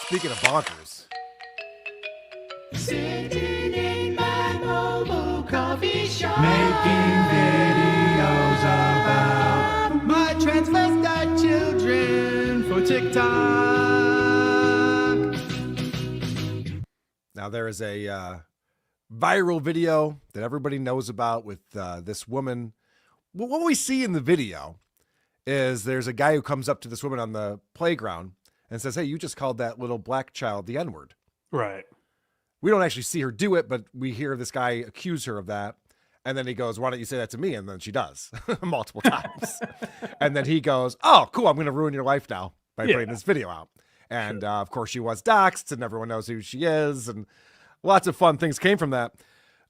Speaking of bonkers. Sitting in my mobile coffee shop, Making videos about my transvestite children for TikTok. Now there is a viral video that everybody knows about with this woman. What we see in the video is there's a guy who comes up to this woman on the playground and says, "Hey, you just called that little black child the N-word." Right. We don't actually see her do it, but we hear this guy accuse her of that. And then he goes, "Why don't you say that to me?" And then she does multiple times. And then he goes, "Oh, cool. I'm going to ruin your life now by putting this video out." And of course she was doxxed and everyone knows who she is. And lots of fun things came from that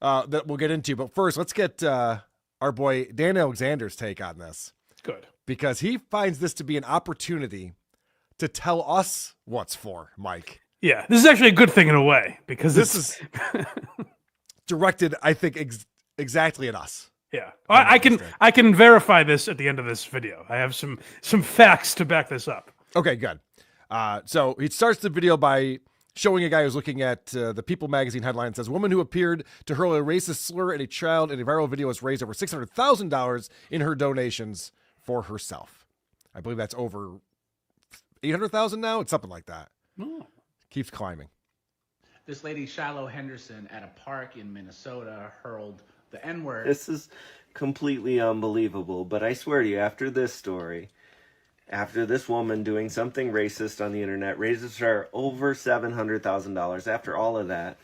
that we'll get into. But first, let's get our boy Dan Alexander's take on this. Good. Because he finds this to be an opportunity to tell us what's for, Mike. Yeah, this is actually a good thing in a way because This is directed, I think, exactly at us. Yeah, I can verify this at the end of this video. I have some facts to back this up. Okay, good. So he starts the video by showing a guy who's looking at the People magazine headline. It says, "Woman who appeared to hurl a racist slur at a child in a viral video has raised over $600,000 in her donations for herself." I believe that's over 800,000 now. It's something like that. Oh. Keeps climbing. This lady, Shiloh Henderson, at a park in Minnesota, hurled the N-word. This is completely unbelievable, but I swear to you, after this story, after this woman doing something racist on the internet raises her over $700,000, after all of that,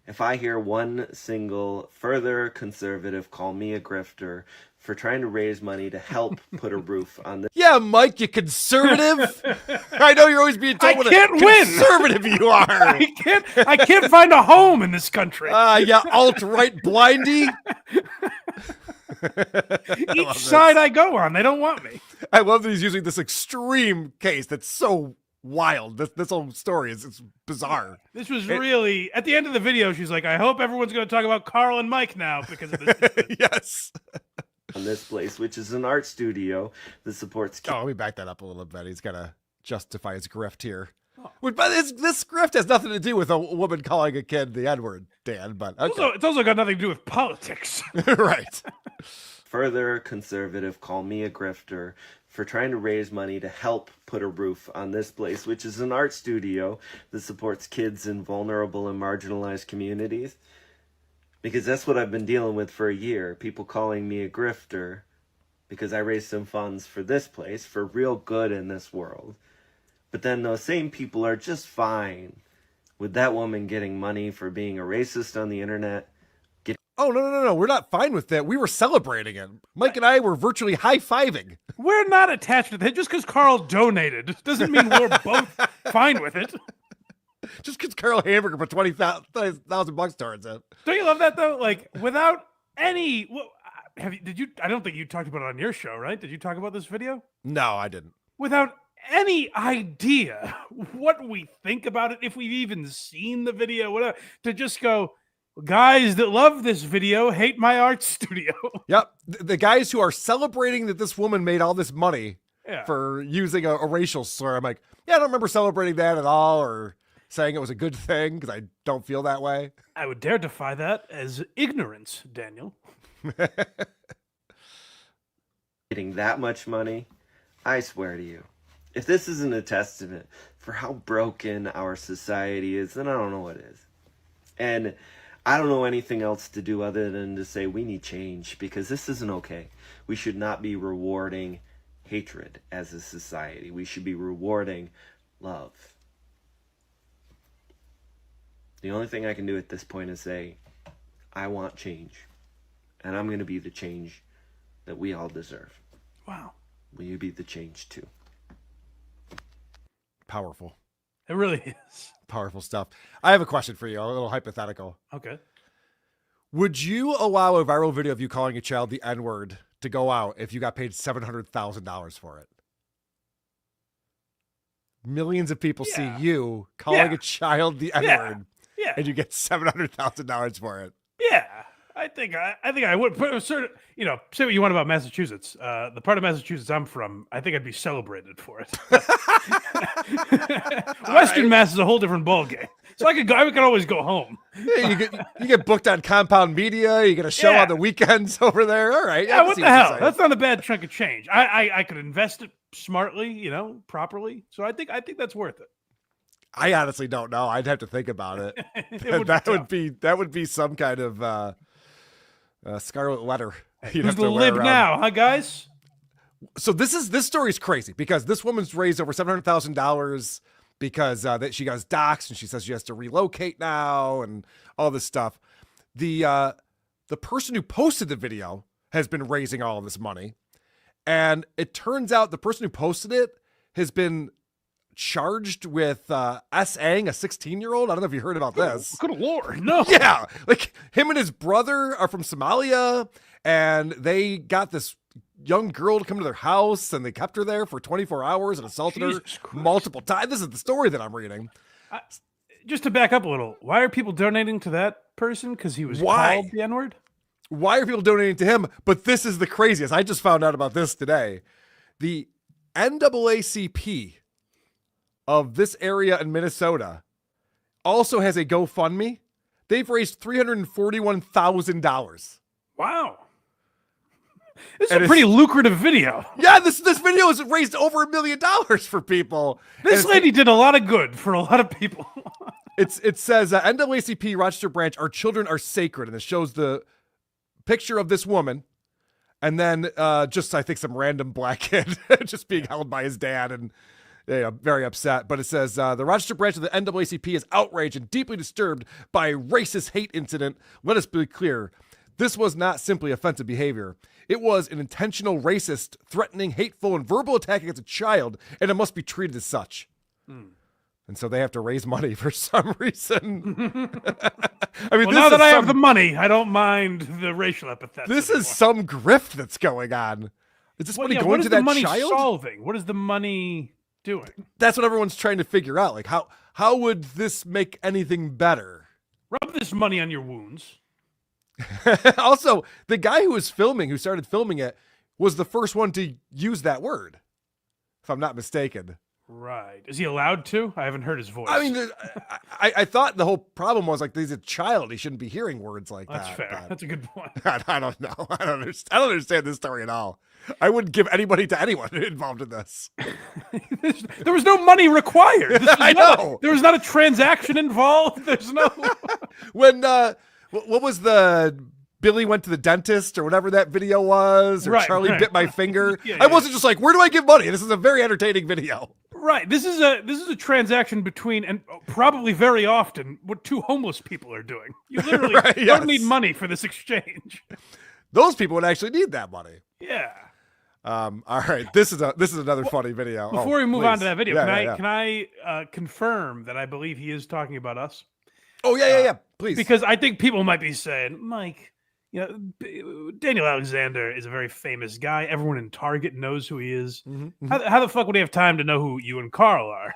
if I hear one single further conservative call me a grifter for trying to raise money to help put a roof on this... Yeah, Mike, you conservative. I know you're always being told what a conservative you are. I can't find a home in this country. Yeah, alt-right blindy. Each side I go on, they don't want me. I love that he's using this extreme case that's so wild. This whole story is bizarre. This was really, at the end of the video, she's like, "I hope everyone's going to talk about Karl and Mike now because of this." Yes. On this place, which is an art studio that supports... Oh, let me back that up a little bit. He's got to justify his grift here. Oh. But this grift has nothing to do with a woman calling a kid the N-word, Dan. But okay. It's also got nothing to do with politics. Right. Further conservative call me a grifter for trying to raise money to help put a roof on this place, which is an art studio that supports kids in vulnerable and marginalized communities. Because that's what I've been dealing with for a year. People calling me a grifter because I raised some funds for this place, for real good in this world. But then those same people are just fine with that woman getting money for being a racist on the internet. Oh, no. We're not fine with that. We were celebrating it. Mike and I were virtually high-fiving. We're not attached to that. Just because Karl donated doesn't mean we're both fine with it. Just because Karl Hamburger put $20,000 towards it. Don't you love that though? Like without any, did you? I don't think you talked about it on your show, right? Did you talk about this video? No, I didn't. Without any idea what we think about it, if we've even seen the video, whatever, to just go, guys that love this video hate my art studio. Yep, the guys who are celebrating that this woman made all this money for using a racial slur. I'm like, yeah, I don't remember celebrating that at all, or saying it was a good thing, because I don't feel that way. I would dare defy that as ignorance, Daniel. Getting that much money, I swear to you, if this isn't a testament for how broken our society is, then I don't know what is. And I don't know anything else to do other than to say we need change, because this isn't okay. We should not be rewarding hatred as a society. We should be rewarding love. The only thing I can do at this point is say, I want change. And I'm going to be the change that we all deserve. Wow. Will you be the change too? Powerful. It really is. Powerful stuff. I have a question for you, a little hypothetical. Okay. Would you allow a viral video of you calling a child the N-word to go out if you got paid $700,000 for it? Millions of people see you calling a child the N-word, and you get $700,000 for it. Yeah. I think I would put a certain, say what you want about Massachusetts. The part of Massachusetts I'm from, I think I'd be celebrated for it. Western Mass is a whole different ballgame. So I could always go home. Yeah, you get booked on Compound Media. You get a show on the weekends over there. All right. Yeah, what the hell? That's not a bad chunk of change. I could invest it smartly, properly. So I think that's worth it. I honestly don't know. I'd have to think about it. That would be some kind of scarlet letter. Who's the lib now, huh, guys? So this story is crazy because this woman's raised over $700,000 because that she got doxxed and she says she has to relocate now and all this stuff. The person who posted the video has been raising all of this money, and it turns out the person who posted it has been charged with S-ing a 16-year-old. I don't know if you heard about this. Good Lord, no. Yeah, like him and his brother are from Somalia, and they got this young girl to come to their house, and they kept her there for 24 hours and assaulted her multiple times. This is the story that I'm reading. Just to back up a little, why are people donating to that person? Because he was called the N-word? Why are people donating to him? But this is the craziest. I just found out about this today. The NAACP of this area in Minnesota also has a GoFundMe. They've raised $341,000. Wow. This is a pretty lucrative video. Yeah, this video has raised over $1 million for people. This lady did a lot of good for a lot of people. It says NAACP Rochester branch, our children are sacred, and it shows the picture of this woman, and then just I think some random black kid just being held by his dad and very upset. But it says the Rochester branch of the NAACP is outraged and deeply disturbed by a racist hate incident. Let us be clear. This was not simply offensive behavior. It was an intentional racist, threatening, hateful, and verbal attack against a child, and it must be treated as such. And so they have to raise money for some reason. I mean, now that I have the money, I don't mind the racial epithets. This is some grift that's going on. Is this money going to that child? What is the money solving? What is the money doing? That's what everyone's trying to figure out. Like, how would this make anything better? Rub this money on your wounds. Also, the guy who started filming it, was the first one to use that word, if I'm not mistaken. Right. Is he allowed to? I haven't heard his voice. I mean, I thought the whole problem was like he's a child. He shouldn't be hearing words like that. That's fair. That's a good point. I don't know. I don't understand this story at all. I wouldn't give anybody to anyone involved in this. There was no money required. I know. There was not a transaction involved. There's no... When, what was the... Billy went to the dentist or whatever that video was, or Charlie bit my finger. I wasn't just like, where do I give money? This is a very entertaining video. Right. This is a transaction between, and probably very often, what two homeless people are doing. You literally don't need money for this exchange. Those people would actually need that money. Yeah. All right. This is another funny video. Before we move on to that video, can I confirm that I believe he is talking about us? Oh yeah. Please. Because I think people might be saying, Mike, Daniel Alexander is a very famous guy. Everyone in Target knows who he is. Mm-hmm. How the fuck would he have time to know who you and Karl are?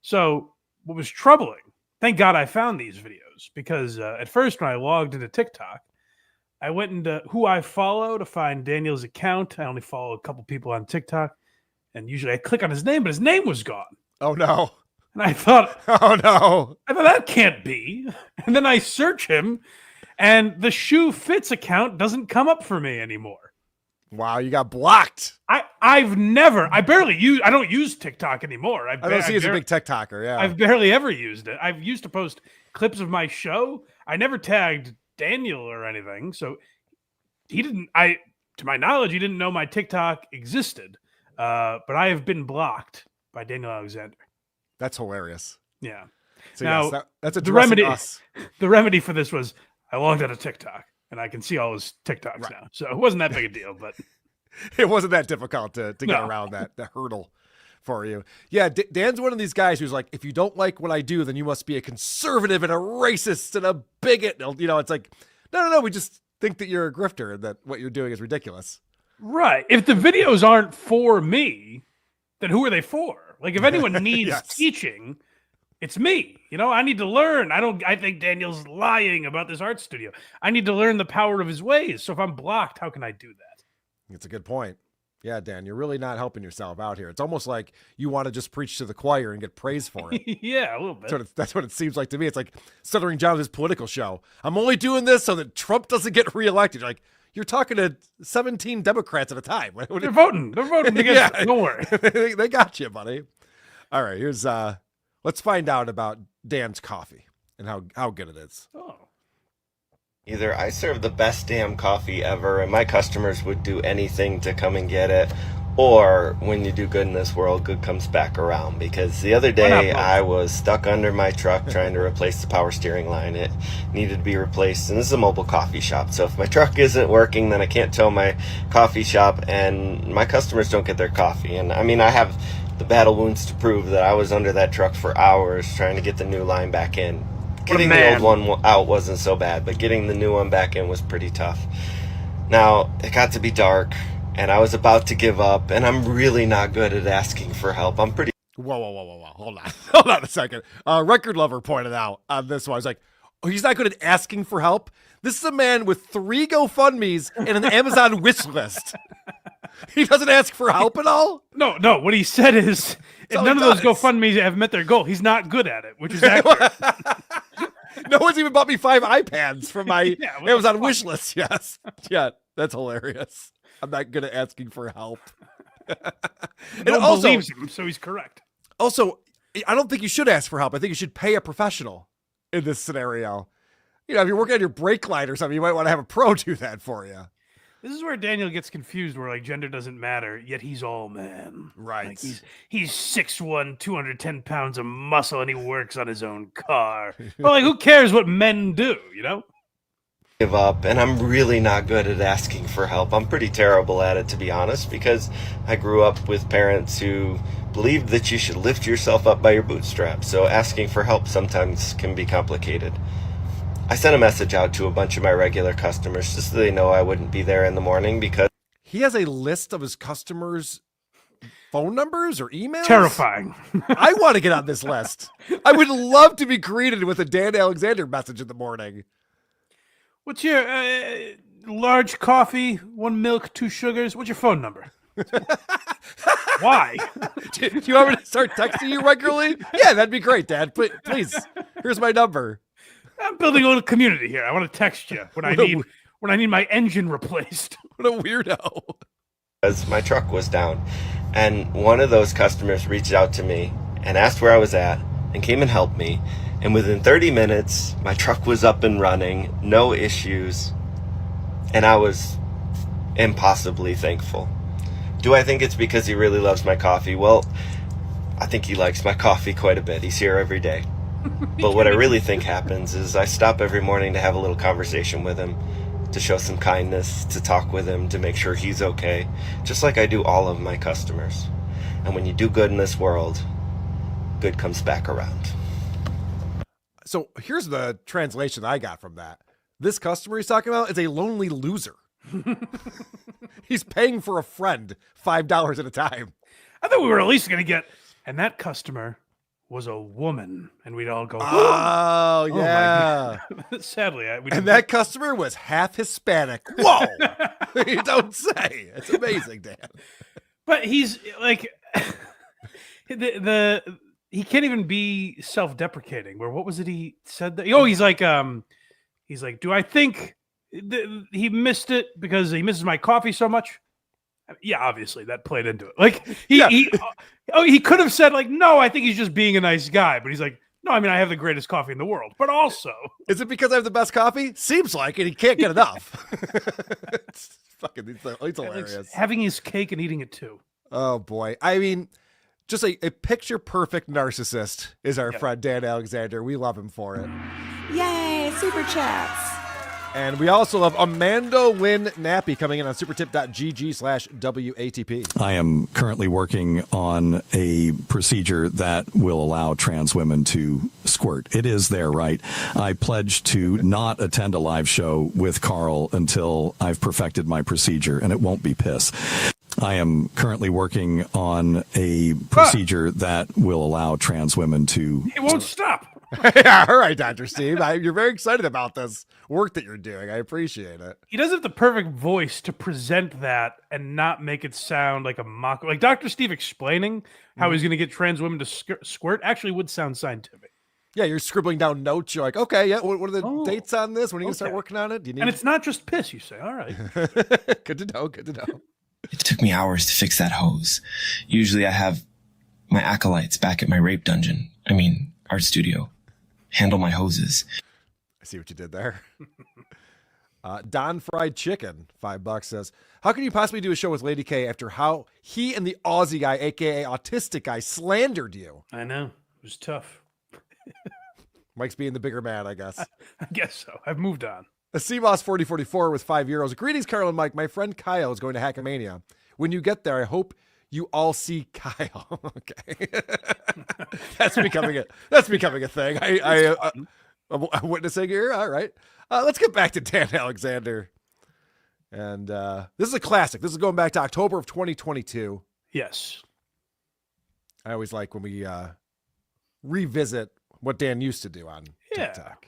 So what was troubling, thank God I found these videos, because at first when I logged into TikTok, I went into who I follow to find Daniel's account. I only follow a couple people on TikTok, and usually I click on his name, but his name was gone. Oh, no. And I thought, oh, no. I thought, that can't be. And then I search him, and the Shoe Fits account doesn't come up for me anymore. Wow, you got blocked. I don't use TikTok anymore. I don't see you as a big TikToker, yeah. I've barely ever used it. I've used to post clips of my show. I never tagged Daniel or anything, so to my knowledge, he didn't know my TikTok existed. But I have been blocked by Daniel Alexander. That's hilarious. Yeah. So now, yes, that's the remedy. Us. The remedy for this was I logged out of TikTok, and I can see all his TikToks now. So it wasn't that big a deal, but it wasn't that difficult to get around that hurdle for you. Yeah, Dan's one of these guys who's like, if you don't like what I do, then you must be a conservative and a racist and a bigot. It's like, no, we just think that you're a grifter and that what you're doing is ridiculous. Right. If the videos aren't for me, then who are they for? Like, if anyone needs teaching, It's me. I need to learn. I think Daniel's lying about this art studio. I need to learn the power of his ways. So if I'm blocked, how can I do that? It's a good point. Yeah, Dan, you're really not helping yourself out here. It's almost like you want to just preach to the choir and get praise for it. Yeah, a little bit. That's what it seems like to me. It's like Stuttering John with his political show. I'm only doing this so that Trump doesn't get reelected. You're like, you're talking to 17 Democrats at a time. They're voting. They're voting against it. Don't worry. They got you, buddy. All right, here's let's find out about Dan's coffee and how good it is. Oh. Either I serve the best damn coffee ever and my customers would do anything to come and get it, or when you do good in this world, good comes back around. Because the other day I was stuck under my truck trying to replace the power steering line. It needed to be replaced, and this is a mobile coffee shop. So if my truck isn't working, then I can't tow my coffee shop and my customers don't get their coffee. And I mean, I have the battle wounds to prove that I was under that truck for hours trying to get the new line back in. Getting the old one out wasn't so bad, but getting the new one back in was pretty tough. Now, it got to be dark, and I was about to give up, and I'm really not good at asking for help. I'm pretty... Whoa. Hold on. Hold on a second. Record Lover pointed out on this one. I was like, oh, he's not good at asking for help? This is a man with 3 GoFundMes and an Amazon wish list. He doesn't ask for help at all? No. What he said is, none of those GoFundMes have met their goal. He's not good at it, which is accurate. No one's even bought me 5 iPads from my Amazon wish list. Yes. Yeah, that's hilarious. I'm not good at asking for help. No one believes him, so he's correct. Also, I don't think you should ask for help. I think you should pay a professional in this scenario. If you're working on your brake light or something, you might want to have a pro do that for you. This is where Daniel gets confused, where like gender doesn't matter, yet he's all man. Right. Like he's 6'1", 210 pounds of muscle, and he works on his own car. Well, like who cares what men do, Give up, and I'm really not good at asking for help. I'm pretty terrible at it, to be honest, because I grew up with parents who believed that you should lift yourself up by your bootstraps, so asking for help sometimes can be complicated. I sent a message out to a bunch of my regular customers just so they know I wouldn't be there in the morning because... He has a list of his customers' phone numbers or emails? Terrifying. I want to get on this list. I would love to be greeted with a Dan Alexander message in the morning. What's your large coffee, 1 milk, 2 sugars? What's your phone number? Why? Do you want me to start texting you regularly? Yeah, that'd be great, Dad. Please, here's my number. I'm building a little community here. I want to text you when I need my engine replaced. What a weirdo. Because my truck was down, and one of those customers reached out to me and asked where I was at and came and helped me. And within 30 minutes, my truck was up and running, no issues, and I was impossibly thankful. Do I think it's because he really loves my coffee? Well, I think he likes my coffee quite a bit. He's here every day. But what I really think happens is I stop every morning to have a little conversation with him, to show some kindness, to talk with him, to make sure he's okay, just like I do all of my customers. And when you do good in this world, good comes back around. So here's the translation I got from that. This customer he's talking about is a lonely loser. He's paying for a friend $5 at a time. I thought we were at least going to get, and that customer was a woman, and we'd all go, oh yeah. Sadly, that customer was half Hispanic. Whoa. You don't say. It's amazing, Dan. But he's like he can't even be self-deprecating. Where what was it he said that? Oh, he's like, do I think he missed it because he misses my coffee so much? Yeah, obviously that played into it. Like he could have said like, no, I think he's just being a nice guy. But he's like, no, I mean, I have the greatest coffee in the world. But also, is it because I have the best coffee? Seems like it. He can't get enough. It's hilarious. Having his cake and eating it too. Oh boy. I mean, just a picture perfect narcissist is our friend Dan Alexander. We love him for it. Yay, super chats. And we also love Amanda Lynn Nappy coming in on supertip.gg/WATP. I am currently working on a procedure that will allow trans women to squirt. It is there, right? I pledge to not attend a live show with Karl until I've perfected my procedure, and it won't be piss. I am currently working on a procedure that will allow trans women to. It won't stop. Yeah, all right, Dr. Steve. You're very excited about this work that you're doing. I appreciate it. He does have the perfect voice to present that and not make it sound like a mock. Like Dr. Steve explaining how he's going to get trans women to squirt actually would sound scientific. Yeah, you're scribbling down notes. You're like, okay, yeah, what are the dates on this? When are you going to start working on it? Do you need and it's not just piss, you say. All right. Good to know. Good to know. It took me hours to fix that hose. Usually I have my acolytes back at my rape dungeon. Art studio. Handle my hoses. I see what you did there. Don Fried Chicken, $5 says, how can you possibly do a show with Lady K after how he and the Aussie guy, aka Autistic Guy, slandered you? I know. It was tough. Mike's being the bigger man, I guess. I guess so. I've moved on. A CMOS4044 with €5. Greetings, Karl and Mike. My friend Kyle is going to Hackamania. When you get there, I hope you all see Kyle. Okay. That's becoming a thing. I'm witnessing here. All right. Let's get back to Dan Alexander. And this is a classic. This is going back to October of 2022. Yes. I always like when we revisit what Dan used to do on TikTok.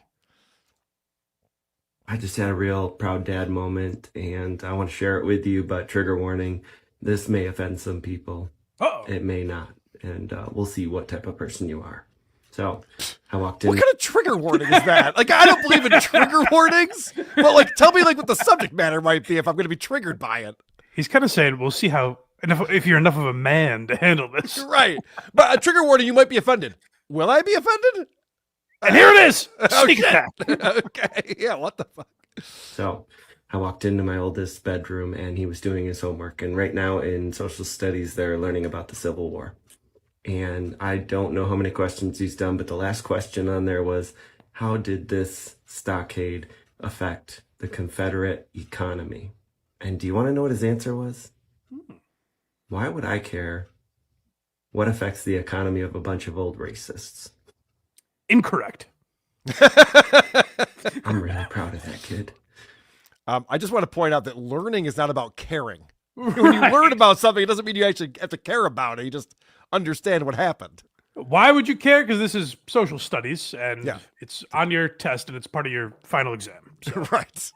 I just had a real proud dad moment, and I want to share it with you, but trigger warning, this may offend some people. Uh-oh. It may not, and we'll see what type of person you are. So I walked in. What kind of trigger warning is that? Like, I don't believe in trigger warnings, but like, tell me like what the subject matter might be if I'm going to be triggered by it. He's kind of saying, we'll see how, if you're enough of a man to handle this. Right. But a trigger warning, you might be offended. Will I be offended? And here it is. Sneak Okay. attack. Okay. Yeah. What the fuck? So I walked into my oldest bedroom, and he was doing his homework. And right now in social studies, they're learning about the Civil War. And I don't know how many questions he's done, but the last question on there was, how did this stockade affect the Confederate economy? And do you want to know what his answer was? Why would I care what affects the economy of a bunch of old racists? Incorrect. I'm really proud of that kid. I just want to point out that learning is not about caring. When you learn about something, it doesn't mean you actually have to care about it. You just understand what happened. Why would you care? Because this is social studies, and it's on your test, and it's part of your final exam. So. Right.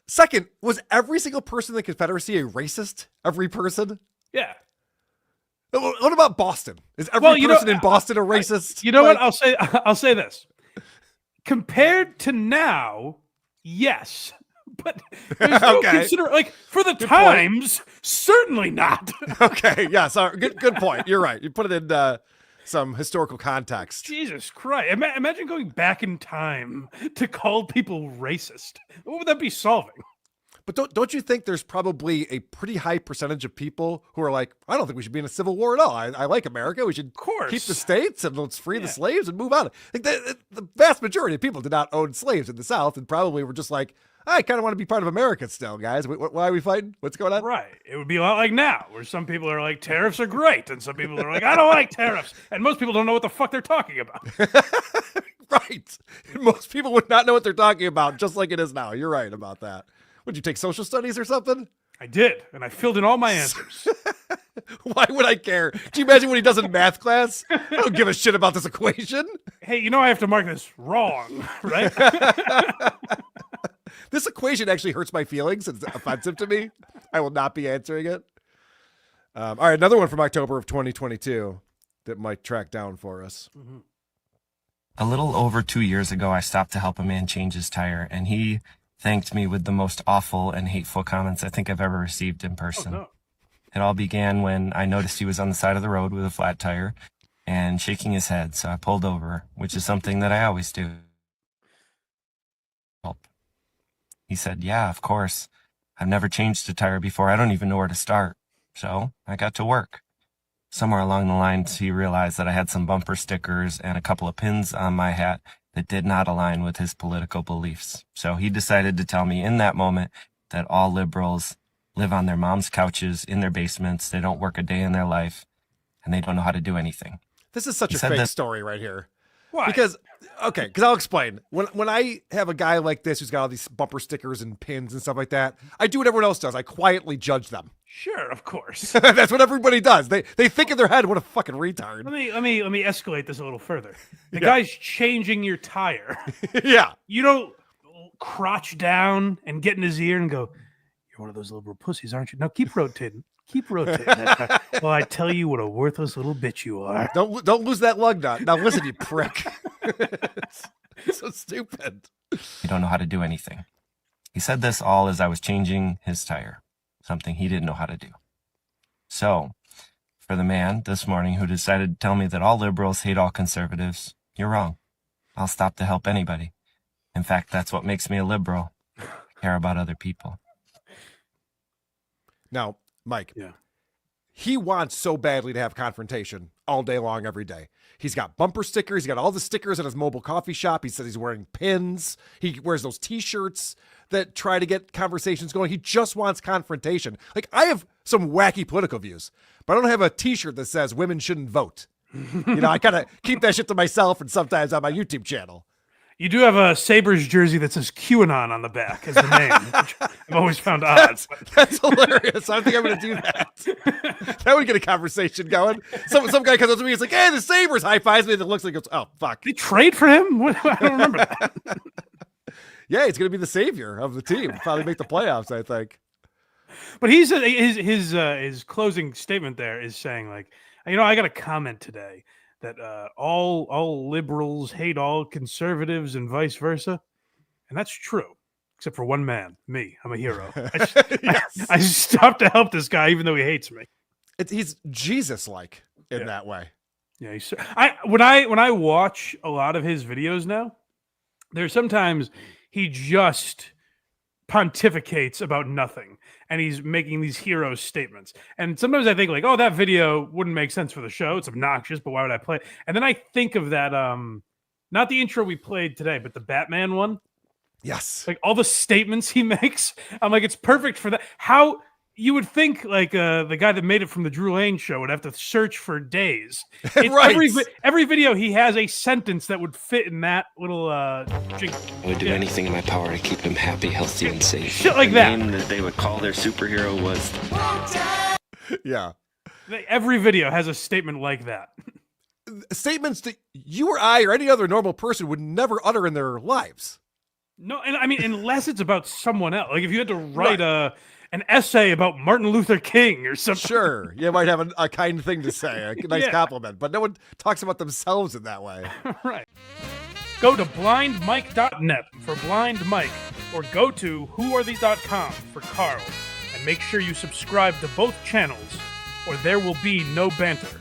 Second, was every single person in the Confederacy a racist? Every person? Yeah. What about Boston? Is every person in Boston a racist? You know what? I'll say this. Compared to now, yes. But there's no like for the good times, point. Certainly not. Okay, yeah, sorry. Good point. You're right. You put it in some historical context. Jesus Christ. Imagine going back in time to call people racist. What would that be solving? But don't you think there's probably a pretty high percentage of people who are like, I don't think we should be in a civil war at all. I like America. We should keep the states and let's free the slaves and move on. Like the vast majority of people did not own slaves in the South and probably were just like, I kind of want to be part of America still, guys. Why are we fighting? What's going on? Right. It would be a lot like now, where some people are like, tariffs are great, and some people are like, I don't like tariffs. And most people don't know what the fuck they're talking about. Right. Most people would not know what they're talking about, just like it is now. You're right about that. Would you take social studies or something? I did, and I filled in all my answers. Why would I care? Do you imagine what he does in math class? I don't give a shit about this equation. Hey, I have to mark this wrong, right? This equation actually hurts my feelings. It's offensive to me. I will not be answering it. All right, another one from October of 2022 that Mike tracked down for us. Mm-hmm. A little over 2 years ago, I stopped to help a man change his tire, and he thanked me with the most awful and hateful comments I think I've ever received in person. Oh, no. It all began when I noticed he was on the side of the road with a flat tire and shaking his head, so I pulled over, which is something that I always do. He said, yeah, of course. I've never changed a tire before. I don't even know where to start. So I got to work. Somewhere along the lines, he realized that I had some bumper stickers and a couple of pins on my hat that did not align with his political beliefs. So he decided to tell me in that moment that all liberals live on their mom's couches in their basements. They don't work a day in their life, and they don't know how to do anything. This is such a fake story right here. Why? Because I'll explain. When I have a guy like this who's got all these bumper stickers and pins and stuff like that, I do what everyone else does. I quietly judge them. Sure, of course. That's what everybody does. They think in their head, what a fucking retard. Let me escalate this a little further. The guy's changing your tire. Yeah. You don't crotch down and get in his ear and go, "You're one of those liberal pussies, aren't you? Now keep rotating. Keep rotating." Well, I tell you what a worthless little bitch you are. Don't lose that lug nut. Now listen, you prick. It's so stupid. You don't know how to do anything. He said this all as I was changing his tire, something he didn't know how to do. So, for the man this morning who decided to tell me that all liberals hate all conservatives, you're wrong. I'll stop to help anybody. In fact, that's what makes me a liberal. I care about other people. Now, Mike. Yeah. He wants so badly to have confrontation all day long, every day. He's got bumper stickers. He's got all the stickers at his mobile coffee shop. He says he's wearing pins. He wears those T-shirts that try to get conversations going. He just wants confrontation. Like, I have some wacky political views, but I don't have a T-shirt that says women shouldn't vote. I kind of keep that shit to myself and sometimes on my YouTube channel. You do have a Sabres jersey that says QAnon on the back as the name, which I've always found odd. That's hilarious. I don't think I'm going to do that. That would get a conversation going. Some guy comes up to me, he's like, "Hey, the Sabres," high fives me, and it looks like, goes, "Oh, fuck." They trade for him? I don't remember that. Yeah, he's going to be the savior of the team. Probably make the playoffs, I think. But his closing statement there is saying, like, I got a comment today that all liberals hate all conservatives and vice versa. And that's true, except for one man, me. I'm a hero. I stopped to help this guy, even though he hates me. He's Jesus-like in that way. Yeah. When I watch a lot of his videos now, there's sometimes he just pontificates about nothing. And he's making these hero statements. And sometimes I think, like, oh, that video wouldn't make sense for the show. It's obnoxious, but why would I play it? And then I think of that, not the intro we played today, but the Batman one. Yes. Like, all the statements he makes. I'm like, it's perfect for that. How you would think, like, the guy that made it from the Drew Lane show would have to search for days. Right. Every video, he has a sentence that would fit in that little jingle. I would do anything in my power to keep them happy, healthy, and safe. Shit like that. The name that they would call their superhero was... Yeah. Every video has a statement like that. Statements that you or I or any other normal person would never utter in their lives. No, and I mean, unless it's about someone else. Like, if you had to write an essay about Martin Luther King or something. Sure. You might have a kind thing to say, a nice compliment, but no one talks about themselves in that way. Right. Go to blindmike.net for Blind Mike, or go to whoarethese.com for Karl, and make sure you subscribe to both channels, or there will be no banter.